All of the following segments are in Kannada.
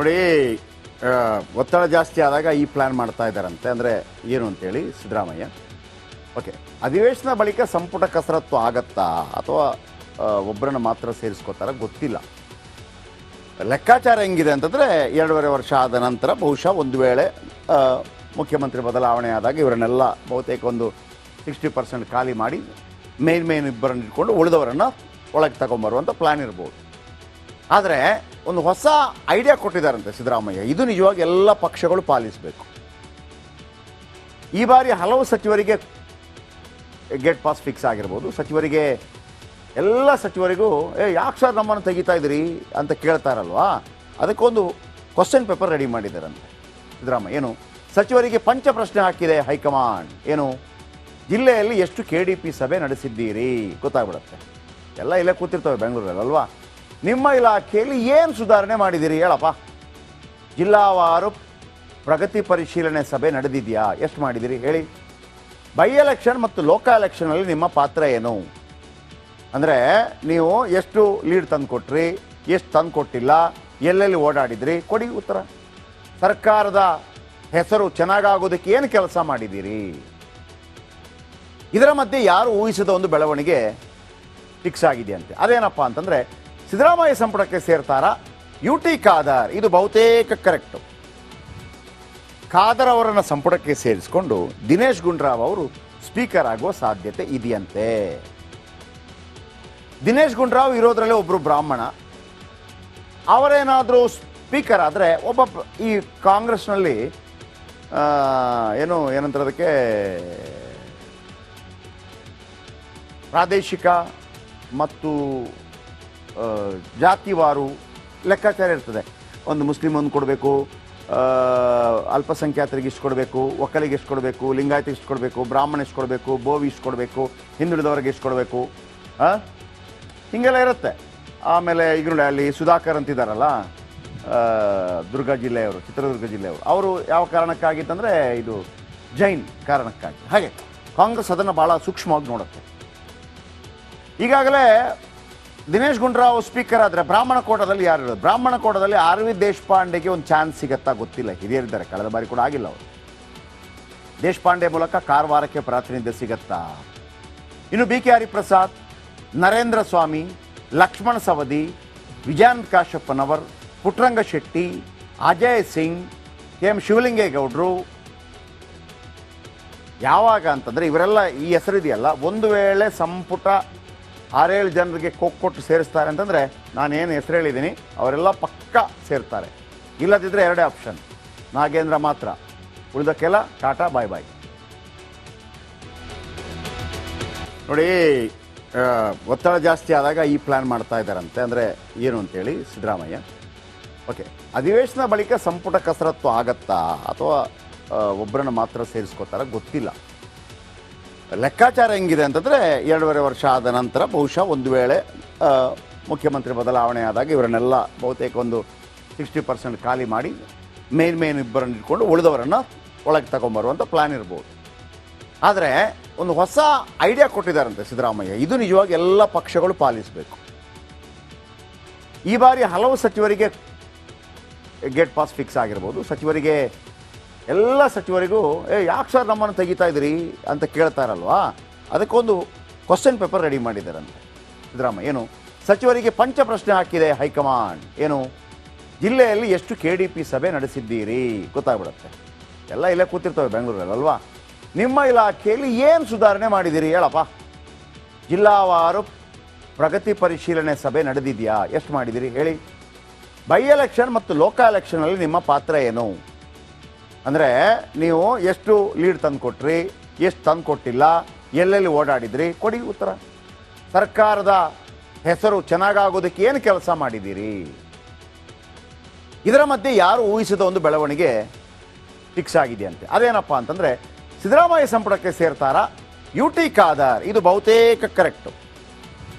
ನೋಡಿ, ಒತ್ತಡ ಜಾಸ್ತಿ ಆದಾಗ ಈ ಪ್ಲಾನ್ ಮಾಡ್ತಾ ಇದ್ದಾರಂತೆ. ಅಂದರೆ ಏನು ಅಂತೇಳಿ ಸಿದ್ದರಾಮಯ್ಯ, ಓಕೆ, ಅಧಿವೇಶನ ಬಳಿಕ ಸಂಪುಟ ಕಸರತ್ತು ಆಗತ್ತಾ ಅಥವಾ ಒಬ್ಬರನ್ನ ಮಾತ್ರ ಸೇರಿಸ್ಕೋತಾರ ಗೊತ್ತಿಲ್ಲ. ಲೆಕ್ಕಾಚಾರ ಹೆಂಗಿದೆ ಅಂತಂದರೆ 2.5 ವರ್ಷ ಆದ ನಂತರ ಬಹುಶಃ ಒಂದು ವೇಳೆ ಮುಖ್ಯಮಂತ್ರಿ ಬದಲಾವಣೆ ಆದಾಗ ಇವರನ್ನೆಲ್ಲ ಬಹುತೇಕ ಒಂದು 60% ಖಾಲಿ ಮಾಡಿ ಮೇನ್ ಇಬ್ಬರನ್ನು ಇಟ್ಕೊಂಡು ಉಳಿದವರನ್ನು ಒಳಗೆ ತಗೊಂಬರುವಂಥ ಪ್ಲ್ಯಾನ್ ಇರ್ಬೋದು. ಆದರೆ ಒಂದು ಹೊಸ ಐಡಿಯಾ ಕೊಟ್ಟಿದ್ದಾರಂತೆ ಸಿದ್ದರಾಮಯ್ಯ. ಇದು ನಿಜವಾಗಿ ಎಲ್ಲ ಪಕ್ಷಗಳು ಪಾಲಿಸಬೇಕು. ಈ ಬಾರಿ ಹಲವು ಸಚಿವರಿಗೆ ಗೇಟ್ ಪಾಸ್ ಫಿಕ್ಸ್ ಆಗಿರ್ಬೋದು. ಸಚಿವರಿಗೆ ಎಲ್ಲ ಸಚಿವರಿಗೂ ಯಾಕೆ ಸರ್ ನಮ್ಮನ್ನು ತೆಗಿತಾ ಇದ್ದೀರಿ ಅಂತ ಕೇಳ್ತಾರಲ್ವಾ, ಅದಕ್ಕೊಂದು ಕ್ವಶನ್ ಪೇಪರ್ ರೆಡಿ ಮಾಡಿದ್ದಾರಂತೆ ಸಿದ್ದರಾಮಯ್ಯ. ಏನು ಸಚಿವರಿಗೆ ಪಂಚ ಪ್ರಶ್ನೆ ಹಾಕಿದೆ ಹೈಕಮಾಂಡ್. ಏನು ಜಿಲ್ಲೆಯಲ್ಲಿ ಎಷ್ಟು KDP ಸಭೆ ನಡೆಸಿದ್ದೀರಿ ಗೊತ್ತಾಗ್ಬಿಡುತ್ತೆ. ಎಲ್ಲ ಇಲ್ಲೇ ಕೂತಿರ್ತವೆ ಬೆಂಗಳೂರಲ್ಲಿ ಅಲ್ವಾ. ನಿಮ್ಮ ಇಲಾಖೆಯಲ್ಲಿ ಏನು ಸುಧಾರಣೆ ಮಾಡಿದ್ದೀರಿ ಹೇಳಪ್ಪ. ಜಿಲ್ಲಾವಾರು ಪ್ರಗತಿ ಪರಿಶೀಲನೆ ಸಭೆ ನಡೆದಿದೆಯಾ, ಎಷ್ಟು ಮಾಡಿದ್ದೀರಿ ಹೇಳಿ. ಬೈ ಎಲೆಕ್ಷನ್ ಮತ್ತು ಲೋಕಲ್ ಎಲೆಕ್ಷನಲ್ಲಿ ನಿಮ್ಮ ಪಾತ್ರ ಏನು? ಅಂದರೆ ನೀವು ಎಷ್ಟು ಲೀಡ್ ತಂದು ಕೊಟ್ರಿ, ಎಷ್ಟು ತಂದು ಕೊಟ್ಟಿಲ್ಲ, ಎಲ್ಲೆಲ್ಲಿ ಓಡಾಡಿದ್ರಿ, ಕೊಡಿ ಉತ್ತರ. ಸರ್ಕಾರದ ಹೆಸರು ಚೆನ್ನಾಗಾಗೋದಕ್ಕೆ ಏನು ಕೆಲಸ ಮಾಡಿದ್ದೀರಿ? ಇದರ ಮಧ್ಯೆ ಯಾರು ಊಹಿಸದ ಒಂದು ಬೆಳವಣಿಗೆ ಫಿಕ್ಸ್ ಆಗಿದೆಯಂತೆ. ಅದೇನಪ್ಪ ಅಂತಂದರೆ ಸಿದ್ದರಾಮಯ್ಯ ಸಂಪುಟಕ್ಕೆ ಸೇರ್ತಾರಾ UT ಖಾದರ್. ಇದು ಬಹುತೇಕ ಕರೆಕ್ಟು. ಖಾದರ್ ಅವರನ್ನು ಸಂಪುಟಕ್ಕೆ ಸೇರಿಸಿಕೊಂಡು ದಿನೇಶ್ ಗುಂಡೂರಾವ್ ಅವರು ಸ್ಪೀಕರ್ ಆಗುವ ಸಾಧ್ಯತೆ ಇದೆಯಂತೆ. ದಿನೇಶ್ ಗುಂಡೂರಾವ್ ಇರೋದ್ರಲ್ಲೇ ಒಬ್ಬರು ಬ್ರಾಹ್ಮಣ. ಅವರೇನಾದರೂ ಸ್ಪೀಕರ್ ಆದರೆ ಒಬ್ಬ ಈ ಕಾಂಗ್ರೆಸ್ನಲ್ಲಿ ಏನಂತಾರೆ ಅದಕ್ಕೆ ಪ್ರಾದೇಶಿಕ ಮತ್ತು ಜಾತಿವಾರು ಲೆಕ್ಕಾಚಾರ ಇರ್ತದೆ. ಒಂದು ಮುಸ್ಲಿಂ ಒಂದು ಕೊಡಬೇಕು, ಅಲ್ಪಸಂಖ್ಯಾತರಿಗೆ ಇಷ್ಟು ಕೊಡಬೇಕು, ಒಕ್ಕಲಿಗೆ ಎಷ್ಟು ಕೊಡಬೇಕು, ಲಿಂಗಾಯತಿಗೆ ಇಷ್ಟು ಕೊಡಬೇಕು, ಬ್ರಾಹ್ಮಣ ಎಷ್ಟು ಕೊಡಬೇಕು, ಬೋವಿ ಇಷ್ಟು ಕೊಡಬೇಕು, ಹಿಂದುಳಿದವರಿಗೆ ಎಷ್ಟು ಕೊಡಬೇಕು, ಹೀಗೆಲ್ಲ ಇರುತ್ತೆ. ಆಮೇಲೆ ಈಗ ನೋಡಿ ಅಲ್ಲಿ ಸುಧಾಕರ್ ಅಂತಿದ್ದಾರಲ್ಲ, ದುರ್ಗ ಜಿಲ್ಲೆಯವರು, ಚಿತ್ರದುರ್ಗ ಜಿಲ್ಲೆಯವರು, ಅವರು ಯಾವ ಕಾರಣಕ್ಕಾಗಿತ್ತಂದರೆ ಇದು ಜೈನ್ ಕಾರಣಕ್ಕಾಗಿ. ಹಾಗೆ ಕಾಂಗ್ರೆಸ್ ಅದನ್ನು ಭಾಳ ಸೂಕ್ಷ್ಮವಾಗಿ ನೋಡುತ್ತೆ. ಈಗಾಗಲೇ ದಿನೇಶ್ ಗುಂಡೂರಾವ್ ಸ್ಪೀಕರ್ ಆದರೆ ಬ್ರಾಹ್ಮಣ ಕೋಟದಲ್ಲಿ ಯಾರು ಇರೋದು? ಬ್ರಾಹ್ಮಣ ಕೋಟದಲ್ಲಿ RV ದೇಶಪಾಂಡೆಗೆ ಒಂದು ಚಾನ್ಸ್ ಸಿಗತ್ತಾ ಗೊತ್ತಿಲ್ಲ. ಹಿರಿಯರಿದ್ದಾರೆ, ಕಳೆದ ಬಾರಿ ಕೂಡ ಆಗಿಲ್ಲ ಅವರು. ದೇಶಪಾಂಡೆ ಮೂಲಕ ಕಾರವಾರಕ್ಕೆ ಪ್ರಾತಿನಿಧ್ಯ ಸಿಗತ್ತಾ? ಇನ್ನು BK ಹರಿಪ್ರಸಾದ್, ನರೇಂದ್ರ ಸ್ವಾಮಿ, ಲಕ್ಷ್ಮಣ ಸವದಿ, ವಿಜಯಂತ್ ಕಾಶಪ್ಪನವರ್, ಪುಟ್ಟರಂಗ ಶೆಟ್ಟಿ, ಅಜಯ್ ಸಿಂಗ್, KM ಶಿವಲಿಂಗೇಗೌಡರು, ಯಾವಾಗ ಅಂತಂದರೆ ಇವರೆಲ್ಲ ಈ ಹೆಸರಿದೆಯಲ್ಲ, ಒಂದು ವೇಳೆ ಸಂಪುಟ 6-7 ಜನರಿಗೆ ಕೊಟ್ಟು ಸೇರಿಸ್ತಾರೆ ಅಂತಂದರೆ ನಾನೇನು ಹೆಸರು ಹೇಳಿದ್ದೀನಿ ಅವರೆಲ್ಲ ಪಕ್ಕ ಸೇರ್ತಾರೆ. ಇಲ್ಲದಿದ್ದರೆ ಎರಡೇ ಆಪ್ಷನ್, ನಾಗೇಂದ್ರ ಮಾತ್ರ, ಉಳಿದಕ್ಕೆಲ್ಲ ಟಾಟಾ ಬಾಯ್ ಬಾಯ್. ನೋಡಿ, ಒತ್ತಡ ಜಾಸ್ತಿ ಆದಾಗ ಈ ಪ್ಲ್ಯಾನ್ ಮಾಡ್ತಾ ಇದ್ದಾರಂತೆ. ಅಂದರೆ ಏನು ಅಂತೇಳಿ ಸಿದ್ದರಾಮಯ್ಯ, ಓಕೆ, ಅಧಿವೇಶನ ಬಳಿಕ ಸಂಪುಟ ಕಸರತ್ತು ಆಗತ್ತಾ ಅಥವಾ ಒಬ್ಬರನ್ನ ಮಾತ್ರ ಸೇರಿಸ್ಕೋತಾರ ಗೊತ್ತಿಲ್ಲ. ಲೆಕ್ಕಾಚಾರ ಹೆಂಗಿದೆ ಅಂತಂದರೆ 2.5 ವರ್ಷ ಆದ ನಂತರ ಬಹುಶಃ ಒಂದು ವೇಳೆ ಮುಖ್ಯಮಂತ್ರಿ ಬದಲಾವಣೆ ಆದಾಗ ಇವರನ್ನೆಲ್ಲ ಬಹುತೇಕ ಒಂದು 60% ಖಾಲಿ ಮಾಡಿ ಮೇನ್ ಇಬ್ಬರನ್ನು ಇಟ್ಕೊಂಡು ಉಳಿದವರನ್ನು ಒಳಗೆ ತಗೊಂಬರುವಂಥ ಪ್ಲ್ಯಾನ್ ಇರ್ಬೋದು. ಆದರೆ ಒಂದು ಹೊಸ ಐಡಿಯಾ ಕೊಟ್ಟಿದ್ದಾರಂತೆ ಸಿದ್ದರಾಮಯ್ಯ. ಇದು ನಿಜವಾಗಿ ಎಲ್ಲ ಪಕ್ಷಗಳು ಪಾಲಿಸಬೇಕು. ಈ ಬಾರಿ ಹಲವು ಸಚಿವರಿಗೆ ಗೇಟ್ ಪಾಸ್ ಫಿಕ್ಸ್ ಆಗಿರ್ಬೋದು. ಸಚಿವರಿಗೆ ಎಲ್ಲ ಸಚಿವರಿಗೂ ಯಾಕೆ ಸರ್ ನಮ್ಮನ್ನು ತೆಗಿತಾ ಇದ್ದೀರಿ ಅಂತ ಕೇಳ್ತಾರಲ್ವಾ, ಅದಕ್ಕೊಂದು ಕ್ವಶನ್ ಪೇಪರ್ ರೆಡಿ ಮಾಡಿದ್ದಾರಂತೆ ಸಿದ್ದರಾಮಯ್ಯ. ಏನು ಸಚಿವರಿಗೆ ಪಂಚ ಪ್ರಶ್ನೆ ಹಾಕಿದೆ ಹೈಕಮಾಂಡ್. ಏನು ಜಿಲ್ಲೆಯಲ್ಲಿ ಎಷ್ಟು KDP ಸಭೆ ನಡೆಸಿದ್ದೀರಿ ಗೊತ್ತಾಗ್ಬಿಡುತ್ತೆ. ಎಲ್ಲ ಇಲ್ಲೇ ಕೂತಿರ್ತವೆ ಬೆಂಗಳೂರಲ್ಲಿ ಅಲ್ವಾ. ನಿಮ್ಮ ಇಲಾಖೆಯಲ್ಲಿ ಏನು ಸುಧಾರಣೆ ಮಾಡಿದ್ದೀರಿ ಹೇಳಪ್ಪ. ಜಿಲ್ಲಾವಾರು ಪ್ರಗತಿ ಪರಿಶೀಲನೆ ಸಭೆ ನಡೆದಿದೆಯಾ, ಎಷ್ಟು ಮಾಡಿದ್ದೀರಿ ಹೇಳಿ. ಬೈ ಎಲೆಕ್ಷನ್ ಮತ್ತು ಲೋಕಲ್ ಎಲೆಕ್ಷನಲ್ಲಿ ನಿಮ್ಮ ಪಾತ್ರ ಏನು? ಅಂದರೆ ನೀವು ಎಷ್ಟು ಲೀಡ್ ತಂದು ಕೊಟ್ರಿ, ಎಷ್ಟು ತಂದು ಕೊಟ್ಟಿಲ್ಲ, ಎಲ್ಲೆಲ್ಲಿ ಓಡಾಡಿದ್ರಿ, ಕೊಡಿ ಉತ್ತರ. ಸರ್ಕಾರದ ಹೆಸರು ಚೆನ್ನಾಗಾಗೋದಕ್ಕೆ ಏನು ಕೆಲಸ ಮಾಡಿದ್ದೀರಿ? ಇದರ ಮಧ್ಯೆ ಯಾರು ಊಹಿಸದ ಒಂದು ಬೆಳವಣಿಗೆ ಫಿಕ್ಸ್ ಆಗಿದೆಯಂತೆ. ಅದೇನಪ್ಪ ಅಂತಂದರೆ ಸಿದ್ದರಾಮಯ್ಯ ಸಂಪುಟಕ್ಕೆ ಸೇರ್ತಾರಾ UT ಖಾದರ್. ಇದು ಬಹುತೇಕ ಕರೆಕ್ಟು.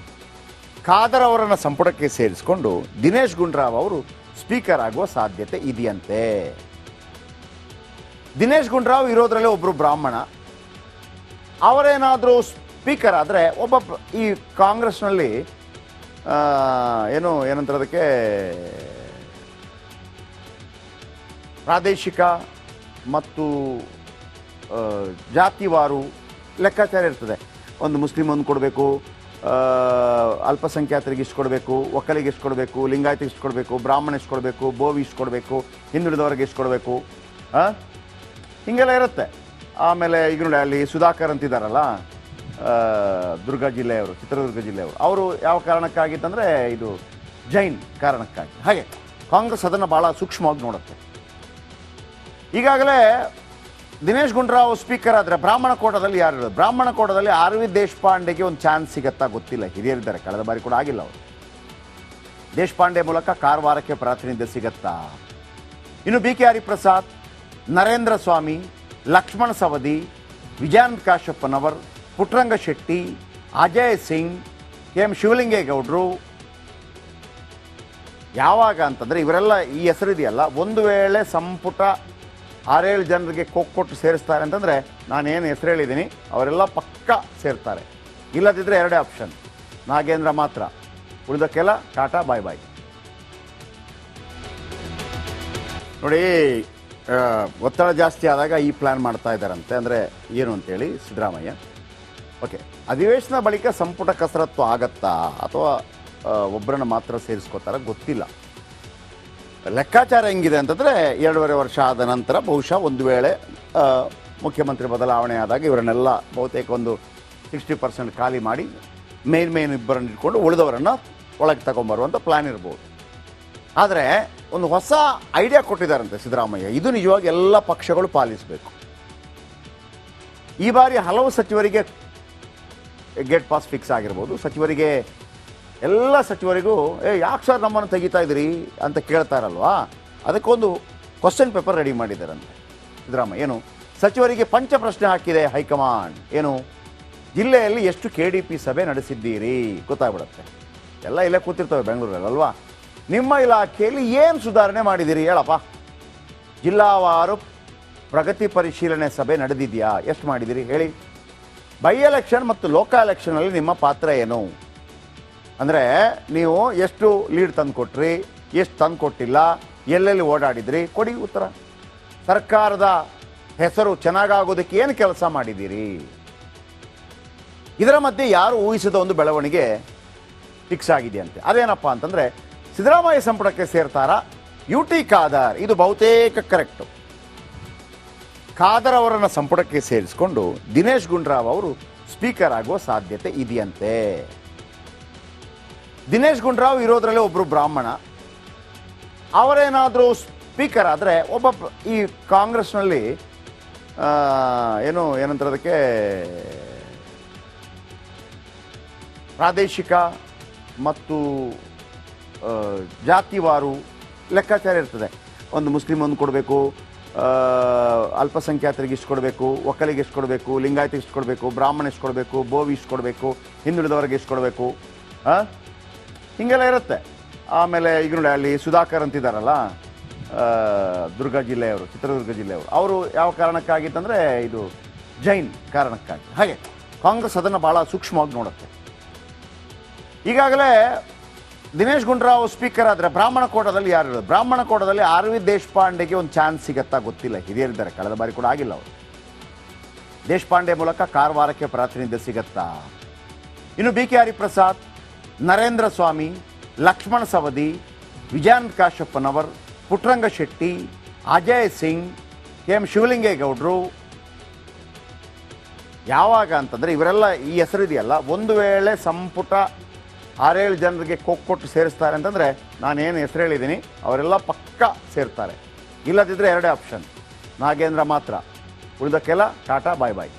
ಖಾದರ್ ಅವರನ್ನು ಸಂಪುಟಕ್ಕೆ ಸೇರಿಸಿಕೊಂಡು ದಿನೇಶ್ ಗುಂಡೂರಾವ್ ಅವರು ಸ್ಪೀಕರ್ ಆಗುವ ಸಾಧ್ಯತೆ ಇದೆಯಂತೆ. ದಿನೇಶ್ ಗುಂಡೂರಾವ್ ಇರೋದ್ರಲ್ಲೇ ಒಬ್ಬರು ಬ್ರಾಹ್ಮಣ. ಅವರೇನಾದರೂ ಸ್ಪೀಕರ್ ಆದರೆ ಒಬ್ಬ ಈ ಕಾಂಗ್ರೆಸ್ನಲ್ಲಿ ಏನಂತಾರೆ ಅದಕ್ಕೆ ಪ್ರಾದೇಶಿಕ ಮತ್ತು ಜಾತಿವಾರು ಲೆಕ್ಕಾಚಾರ ಇರ್ತದೆ. ಒಂದು ಮುಸ್ಲಿಂ ಒಂದು ಕೊಡಬೇಕು, ಅಲ್ಪಸಂಖ್ಯಾತರಿಗೆ ಇಷ್ಟು ಕೊಡಬೇಕು, ಒಕ್ಕಲಿಗೆ ಎಷ್ಟು ಕೊಡಬೇಕು, ಲಿಂಗಾಯತಿಗೆ ಇಷ್ಟು ಕೊಡಬೇಕು, ಬ್ರಾಹ್ಮಣ ಎಷ್ಟು ಕೊಡಬೇಕು, ಬೋವಿ ಇಷ್ಟು ಕೊಡಬೇಕು, ಹಿಂದುಳಿದವರಿಗೆ ಎಷ್ಟು ಕೊಡಬೇಕು, ಹೀಗೆಲ್ಲ ಇರುತ್ತೆ. ಆಮೇಲೆ ಈಗ ನೋಡಿ ಅಲ್ಲಿ ಸುಧಾಕರ್ ಅಂತಿದ್ದಾರಲ್ಲ, ದುರ್ಗ ಜಿಲ್ಲೆಯವರು, ಚಿತ್ರದುರ್ಗ ಜಿಲ್ಲೆಯವರು, ಅವರು ಯಾವ ಕಾರಣಕ್ಕಾಗಿತ್ತಂದರೆ ಇದು ಜೈನ್ ಕಾರಣಕ್ಕಾಗಿ. ಹಾಗೆ ಕಾಂಗ್ರೆಸ್ ಅದನ್ನು ಭಾಳ ಸೂಕ್ಷ್ಮವಾಗಿ ನೋಡುತ್ತೆ. ಈಗಾಗಲೇ ದಿನೇಶ್ ಗುಂಡೂರಾವ್ ಸ್ಪೀಕರ್ ಆದರೆ ಬ್ರಾಹ್ಮಣ ಕೋಟದಲ್ಲಿ ಯಾರು ಇರೋದು? ಬ್ರಾಹ್ಮಣ ಕೋಟದಲ್ಲಿ ಆರ್ ವಿ ದೇಶಪಾಂಡೆಗೆ ಒಂದು ಚಾನ್ಸ್ ಸಿಗತ್ತಾ ಗೊತ್ತಿಲ್ಲ. ಹಿರಿಯರಿದ್ದಾರೆ, ಕಳೆದ ಬಾರಿ ಕೂಡ ಆಗಿಲ್ಲ ಅವರು. ದೇಶಪಾಂಡೆ ಮೂಲಕ ಕಾರವಾರಕ್ಕೆ ಪ್ರಾತಿನಿಧ್ಯ ಸಿಗತ್ತಾ? ಇನ್ನು B K Hariprasad, Narendra Swamy, Lakshmana Savadi, ವಿಜಯಾಂತ್ Kashappanavar, Puttaranga Shetty, Ajay Singh, K M ಶಿವಲಿಂಗೇಗೌಡರು, ಯಾವಾಗ ಅಂತಂದರೆ ಇವರೆಲ್ಲ ಈ ಹೆಸರಿದೆಯಲ್ಲ, ಒಂದು ವೇಳೆ ಸಂಪುಟ 6-7 ಜನರಿಗೆ ಕೊಟ್ಟು ಸೇರಿಸ್ತಾರೆ ಅಂತಂದರೆ ನಾನೇನು ಹೆಸರು ಹೇಳಿದ್ದೀನಿ ಅವರೆಲ್ಲ ಪಕ್ಕ ಸೇರ್ತಾರೆ. ಇಲ್ಲದಿದ್ದರೆ ಎರಡೇ ಆಪ್ಷನ್, ನಾಗೇಂದ್ರ ಮಾತ್ರ, ಉಳಿದಕ್ಕೆಲ್ಲ ಟಾಟಾ ಬಾಯ್ ಬಾಯ್. ನೋಡಿ, ಒತ್ತಡ ಜಾಸ್ತಿ ಆದಾಗ ಈ ಪ್ಲ್ಯಾನ್ ಮಾಡ್ತಾ ಇದ್ದಾರಂತೆ. ಅಂದರೆ ಏನು ಅಂತೇಳಿ ಸಿದ್ದರಾಮಯ್ಯ, ಓಕೆ, ಅಧಿವೇಶನ ಬಳಿಕ ಸಂಪುಟ ಕಸರತ್ತು ಆಗತ್ತಾ ಅಥವಾ ಒಬ್ಬರನ್ನ ಮಾತ್ರ ಸೇರಿಸ್ಕೋತಾರ ಗೊತ್ತಿಲ್ಲ. ಲೆಕ್ಕಾಚಾರ ಹೆಂಗಿದೆ ಅಂತಂದರೆ 2.5 ವರ್ಷ ಆದ ನಂತರ ಬಹುಶಃ ಒಂದು ವೇಳೆ ಮುಖ್ಯಮಂತ್ರಿ ಬದಲಾವಣೆ ಆದಾಗ ಇವರನ್ನೆಲ್ಲ ಬಹುತೇಕ ಒಂದು 60% ಖಾಲಿ ಮಾಡಿ ಮೇನ್ ಇಬ್ಬರನ್ನು ಇಟ್ಕೊಂಡು ಉಳಿದವರನ್ನು ಒಳಗೆ ತಗೊಂಬರುವಂಥ ಪ್ಲ್ಯಾನ್ ಇರ್ಬೋದು. ಆದರೆ ಒಂದು ಹೊಸ ಐಡಿಯಾ ಕೊಟ್ಟಿದ್ದಾರಂತೆ ಸಿದ್ದರಾಮಯ್ಯ. ಇದು ನಿಜವಾಗಿ ಎಲ್ಲ ಪಕ್ಷಗಳು ಪಾಲಿಸಬೇಕು. ಈ ಬಾರಿ ಹಲವು ಸಚಿವರಿಗೆ ಗೇಟ್ ಪಾಸ್ ಫಿಕ್ಸ್ ಆಗಿರ್ಬೋದು. ಸಚಿವರಿಗೆ, ಎಲ್ಲ ಸಚಿವರಿಗೂ ಯಾಕೆ ಸರ್ ನಮ್ಮನ್ನು ತೆಗಿತಾ ಇದ್ದೀರಿ ಅಂತ ಕೇಳ್ತಾರಲ್ವಾ, ಅದಕ್ಕೊಂದು ಕ್ವಶನ್ ಪೇಪರ್ ರೆಡಿ ಮಾಡಿದ್ದಾರಂತೆ ಸಿದ್ದರಾಮಯ್ಯ. ಏನು? ಸಚಿವರಿಗೆ ಪಂಚ ಪ್ರಶ್ನೆ ಹಾಕಿದೆ ಹೈಕಮಾಂಡ್. ಏನು? ಜಿಲ್ಲೆಯಲ್ಲಿ ಎಷ್ಟು KDP ಸಭೆ ನಡೆಸಿದ್ದೀರಿ ಗೊತ್ತಾಗ್ಬಿಡುತ್ತೆ. ಎಲ್ಲ ಇಲ್ಲೇ ಕೂತಿರ್ತವೆ ಬೆಂಗಳೂರಲ್ಲಿ ಅಲ್ವಾ. ನಿಮ್ಮ ಇಲಾಖೆಯಲ್ಲಿ ಏನು ಸುಧಾರಣೆ ಮಾಡಿದ್ದೀರಿ ಹೇಳಪ್ಪ. ಜಿಲ್ಲಾವಾರು ಪ್ರಗತಿ ಪರಿಶೀಲನೆ ಸಭೆ ನಡೆದಿದೆಯಾ? ಎಷ್ಟು ಮಾಡಿದ್ದೀರಿ ಹೇಳಿ. ಬೈ ಎಲೆಕ್ಷನ್ ಮತ್ತು ಲೋಕಲ್ ಎಲೆಕ್ಷನಲ್ಲಿ ನಿಮ್ಮ ಪಾತ್ರ ಏನು? ಅಂದರೆ ನೀವು ಎಷ್ಟು ಲೀಡ್ ತಂದು ಕೊಟ್ರಿ, ಎಷ್ಟು ತಂದು ಕೊಟ್ಟಿಲ್ಲ, ಎಲ್ಲೆಲ್ಲಿ ಓಡಾಡಿದ್ರಿ, ಕೊಡಿ ಉತ್ತರ. ಸರ್ಕಾರದ ಹೆಸರು ಚೆನ್ನಾಗಾಗೋದಕ್ಕೆ ಏನು ಕೆಲಸ ಮಾಡಿದ್ದೀರಿ? ಇದರ ಮಧ್ಯೆ ಯಾರು ಊಹಿಸಿದ ಒಂದು ಬೆಳವಣಿಗೆ ಫಿಕ್ಸ್ ಆಗಿದೆಯಂತೆ. ಅದೇನಪ್ಪ ಅಂತಂದರೆ ಸಿದ್ದರಾಮಯ್ಯ ಸಂಪುಟಕ್ಕೆ ಸೇರ್ತಾರಾ UT ಖಾದರ್. ಇದು ಬಹುತೇಕ ಕರೆಕ್ಟು. ಖಾದರ್ ಅವರನ್ನು ಸಂಪುಟಕ್ಕೆ ಸೇರಿಸಿಕೊಂಡು ದಿನೇಶ್ ಗುಂಡೂರಾವ್ ಅವರು ಸ್ಪೀಕರ್ ಆಗುವ ಸಾಧ್ಯತೆ ಇದೆಯಂತೆ. ದಿನೇಶ್ ಗುಂಡೂರಾವ್ ಇರೋದ್ರಲ್ಲೇ ಒಬ್ಬರು ಬ್ರಾಹ್ಮಣ, ಅವರೇನಾದರೂ ಸ್ಪೀಕರ್ ಆದರೆ ಒಬ್ಬ ಈ ಕಾಂಗ್ರೆಸ್ನಲ್ಲಿ ಏನಂತಾರದಕ್ಕೆ ಪ್ರಾದೇಶಿಕ ಮತ್ತು ಜಾತಿವಾರು ಲೆಕ್ಕಾಚಾರ ಇರ್ತದೆ. ಒಂದು ಮುಸ್ಲಿಂ ಒಂದು ಕೊಡಬೇಕು, ಅಲ್ಪಸಂಖ್ಯಾತರಿಗೆ ಇಷ್ಟು ಕೊಡಬೇಕು, ಒಕ್ಕಲಿಗೆ ಎಷ್ಟು ಕೊಡಬೇಕು, ಲಿಂಗಾಯತಿಗೆ ಇಷ್ಟು ಕೊಡಬೇಕು, ಬ್ರಾಹ್ಮಣ ಎಷ್ಟು ಕೊಡಬೇಕು, ಬೋವಿ ಇಷ್ಟು ಕೊಡಬೇಕು, ಹಿಂದುಳಿದವರಿಗೆ ಎಷ್ಟು ಕೊಡಬೇಕು, ಹೀಗೆಲ್ಲ ಇರುತ್ತೆ. ಆಮೇಲೆ ಈಗ ನೋಡಿ ಅಲ್ಲಿ ಸುಧಾಕರ್ ಅಂತಿದ್ದಾರಲ್ಲ, ದುರ್ಗ ಜಿಲ್ಲೆಯವರು, ಚಿತ್ರದುರ್ಗ ಜಿಲ್ಲೆಯವರು, ಅವರು ಯಾವ ಕಾರಣಕ್ಕಾಗಿತ್ತಂದರೆ ಇದು ಜೈನ್ ಕಾರಣಕ್ಕಾಗಿ. ಹಾಗೆ ಕಾಂಗ್ರೆಸ್ ಅದನ್ನು ಭಾಳ ಸೂಕ್ಷ್ಮವಾಗಿ ನೋಡುತ್ತೆ. ಈಗಾಗಲೇ ದಿನೇಶ್ ಗುಂಡೂರಾವ್ ಸ್ಪೀಕರ್ ಆದರೆ ಬ್ರಾಹ್ಮಣ ಕೋಟದಲ್ಲಿ ಯಾರು ಇರೋದು? ಬ್ರಾಹ್ಮಣ ಕೋಟದಲ್ಲಿ ಆರ್ ವಿ ದೇಶಪಾಂಡೆಗೆ ಒಂದು ಚಾನ್ಸ್ ಸಿಗತ್ತಾ ಗೊತ್ತಿಲ್ಲ. ಹಿರಿಯರಿದ್ದಾರೆ, ಕಳೆದ ಬಾರಿ ಕೂಡ ಆಗಿಲ್ಲ ಅವರು. ದೇಶಪಾಂಡೆ ಮೂಲಕ ಕಾರವಾರಕ್ಕೆ ಪ್ರಾತಿನಿಧ್ಯ ಸಿಗತ್ತಾ? ಇನ್ನು B K Hariprasad, Narendra Swamy, Lakshmana Savadi, ವಿಜಯಾಂತ್ Kashappanavar, Puttaranga Shetty, Ajay Singh, K M ಶಿವಲಿಂಗೇಗೌಡರು, ಯಾವಾಗ ಅಂತಂದರೆ ಇವರೆಲ್ಲ ಈ ಹೆಸರಿದೆಯಲ್ಲ, ಒಂದು ವೇಳೆ ಸಂಪುಟ 6-7 ಜನರಿಗೆ ಕೊಟ್ಟು ಸೇರಿಸ್ತಾರೆ ಅಂತಂದರೆ ನಾನೇನು ಹೆಸರು ಹೇಳಿದ್ದೀನಿ ಅವರೆಲ್ಲ ಪಕ್ಕ ಸೇರ್ತಾರೆ. ಇಲ್ಲದಿದ್ದರೆ ಎರಡೇ ಆಪ್ಷನ್, ನಾಗೇಂದ್ರ ಮಾತ್ರ, ಉಳಿದಕ್ಕೆಲ್ಲ ಟಾಟಾ ಬಾಯ್ ಬಾಯ್.